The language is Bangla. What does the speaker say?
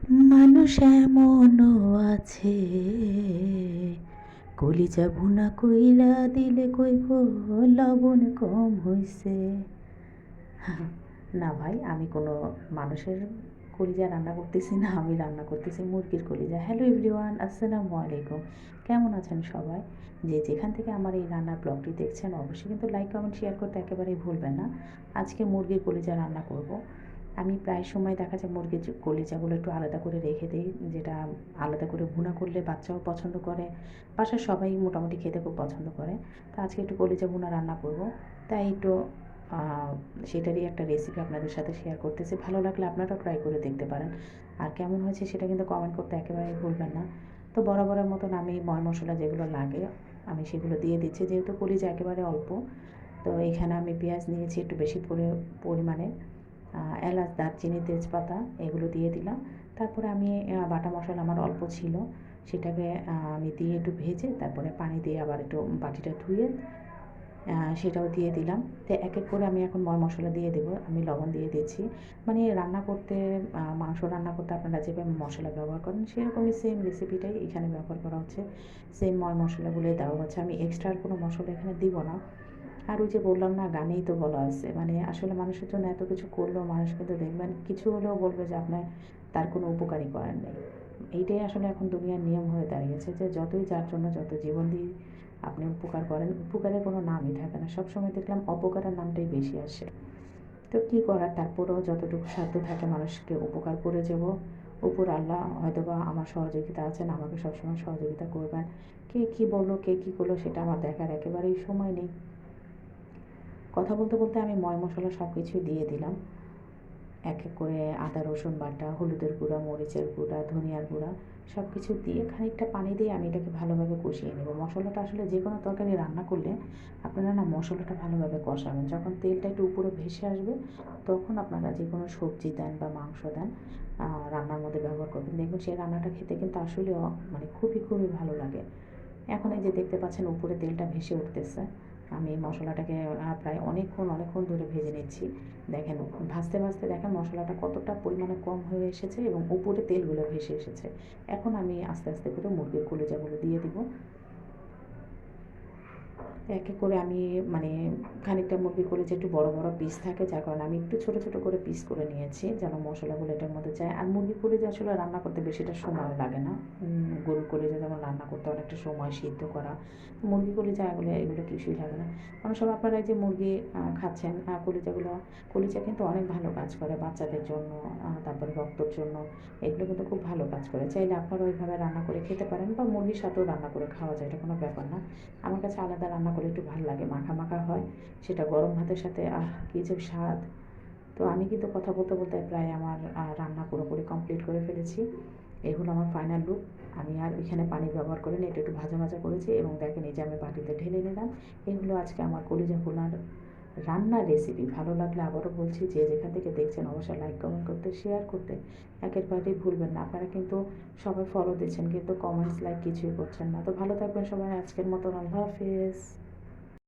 মানুষ এমনও আছে, কলিজা ভুনা কইরা দিলে কইব লবণ কম হইছে। না ভাই, আমি কোনো মানুষের কলিজা রান্না করতেছি না, আমি রান্না করতেছি মুরগির কলিজা। হ্যালো এভরিওয়ান, আসসালামু আলাইকুম। কেমন আছেন সবাই? যে যেখান থেকে আমার এই রান্নার ব্লগটি দেখছেন অবশ্যই কিন্তু লাইক কমেন্ট শেয়ার করতে একেবারেই ভুলবেন না। আজকে মুরগির কলিজা রান্না করব। আমি প্রায় সময় দেখা যায় মুরগির কলিজাগুলো একটু আলাদা করে রেখে দিই, যেটা আলাদা করে ভুনা করলে বাচ্চাও পছন্দ করে, বাসার সবাই মোটামুটি খেতে খুব পছন্দ করে। তো আজকে একটু কলিজা ভুনা রান্না করব, তাই একটু সেটারই একটা রেসিপি আপনাদের সাথে শেয়ার করতেছি। ভালো লাগলে আপনারাও ট্রাই করে দেখতে পারেন, আর কেমন হয়েছে সেটা কিন্তু কমেন্ট করতে একেবারেই ভুলবেন না। তো বরাবরের মতন আমি ময় মশলা যেগুলো লাগে আমি সেগুলো দিয়ে দিচ্ছি, যেহেতু কলিজা একেবারে অল্প। তো এখানে আমি পেঁয়াজ নিয়েছি একটু বেশি পরিমাণে, এলাচ, দারচিনি, তেজপাতা এগুলো দিয়ে দিলাম। তারপরে আমি বাটা মশলা আমার অল্প ছিল, সেটাকে আমি দিয়ে একটু ভেজে তারপরে পানি দিয়ে আবার একটু বাটিটা ধুয়ে সেটাও দিয়ে দিলাম। তো এক এক করে আমি এখন মশলা দিয়ে দেবো। আমি লবণ দিয়ে দিচ্ছি, মানে রান্না করতে মাংস রান্না করতে আপনারা যেভাবে মশলা ব্যবহার করেন সেরকমই সেম রেসিপিটাই এখানে ব্যবহার করা হচ্ছে। সেম মশলাগুলোই দেওয়া হচ্ছে, আমি এক্সট্রা আর কোনো মশলা এখানে দিব না। আর ওই যে বললাম না, গানেই তো বলা আছে, মানে আসলে মানুষের জন্য এত কিছু করলেও মানুষ কিন্তু দেখবেন কিছু হলেও বলবে যে আপনার তার কোনো উপকারই করেন নেই। এইটাই আসলে এখন দুনিয়ার নিয়ম হয়ে দাঁড়িয়েছে, যে যতই যার জন্য যত জীবন দিয়ে আপনি উপকার করেন, উপকারের কোনো নামই থাকে না, সবসময় দেখলাম অপকারের নামটাই বেশি আসে। তো কী করার, তারপরেও যতটুকু সাধ্য থাকে মানুষকে উপকার করে যাব। উপর আল্লাহ হয়তোবা আমার সহযোগিতা আছেন, আমাকে সবসময় সহযোগিতা করবেন। কে কী বললো, কে কী করলো সেটা আমার দেখার একেবারেই সময় নেই। কথা বলতে বলতে আমি ময় মশলা সব কিছুই দিয়ে দিলাম, এক এক করে আদা রসুন বাটা, হলুদের গুঁড়া, মরিচের গুঁড়া, ধনিয়ার গুঁড়া সব কিছু দিয়ে খানিকটা পানি দিয়ে আমি এটাকে ভালোভাবে কষিয়ে নেব। মশলাটা আসলে যে কোনো তরকারি রান্না করলে আপনারা না মশলাটা ভালোভাবে কষাবেন, যখন তেলটা একটু উপরে ভেসে আসবে তখন আপনারা যে কোনো সবজি দেন বা মাংস দেন রান্নার মধ্যে ব্যবহার করবেন, দেখবেন সেই রান্নাটা খেতে কিন্তু আসলে মানে খুবই খুবই ভালো লাগে। এখন এই যে দেখতে পাচ্ছেন উপরে তেলটা ভেসে উঠতেছে, আমি মশলাটাকে প্রায় অনেকক্ষণ ধরে ভেজে নিচ্ছি। দেখেন ভাজতে ভাজতে দেখেন মশলাটা কতটা পরিমাণে কম হয়ে এসেছে এবং উপরে তেলগুলো ভেসে এসেছে। এখন আমি আস্তে আস্তে করে মুরগির কলিজাগুলো দিয়ে দিব। এক এক করে আমি মানে খানিকটা মুরগির কলিজা একটু বড় বড় পিস থাকে, যার কারণে আমি একটু ছোট ছোট করে পিস করে নিয়েছি, যেন মশলাগুলো এটার মধ্যে যায়। আর মুরগির কলিজা আসলে রান্না করতে বেশিটা সময় লাগে না, গরুর কলিজা যেমন রান্না করতে অনেকটা সময়, সিদ্ধ করা। মুরগি কলিজা এগুলো কিছুই লাগে না। অনেক সময় আপনারা যে মুরগি খাচ্ছেন কলিজাগুলো, কলিজা কিন্তু অনেক ভালো কাজ করে বাচ্চাদের জন্য, তারপরে রক্তর জন্য, এগুলো কিন্তু খুব ভালো কাজ করে। চাইলে আপনারা ওইভাবে রান্না করে খেতে পারেন বা মুরগির সাথেও রান্না করে খাওয়া যায়, এটা কোনো ব্যাপার না। আমার কাছে আলাদা রান্না করলে একটু ভালো লাগে, মাখা মাখা হয়, সেটা গরম ভাতের সাথে কী যে স্বাদ। তো আমি কিন্তু কথা বলতে বলতে প্রায় আমার রান্না পুরোপুরি কমপ্লিট করে ফেলেছি। এই হলো আমার ফাইনাল লুক। আমি আর এখানে পানি ব্যবহার করিনি, এটা একটু ভাজা ভাজা করেছি এবং দেখেন এই যে আমি বাটিতে ঢেলে নিলাম। এই হলো আজকে আমার কলিজা ভুনার রান্নার রেসিপি। ভালো লাগলে আবারও বলছি, যে যেখান থেকে দেখছেন অবশ্যই লাইক কমেন্ট করতে, শেয়ার করতে একেবারেই ভুলবেন না। আপনারা কিন্তু সবাই ফলো দিচ্ছেন কিন্তু কমেন্টস লাইক কিছুই করছেন না। তো ভালো থাকবেন সবাই, আজকের মতন আল্লাহ হাফেজ।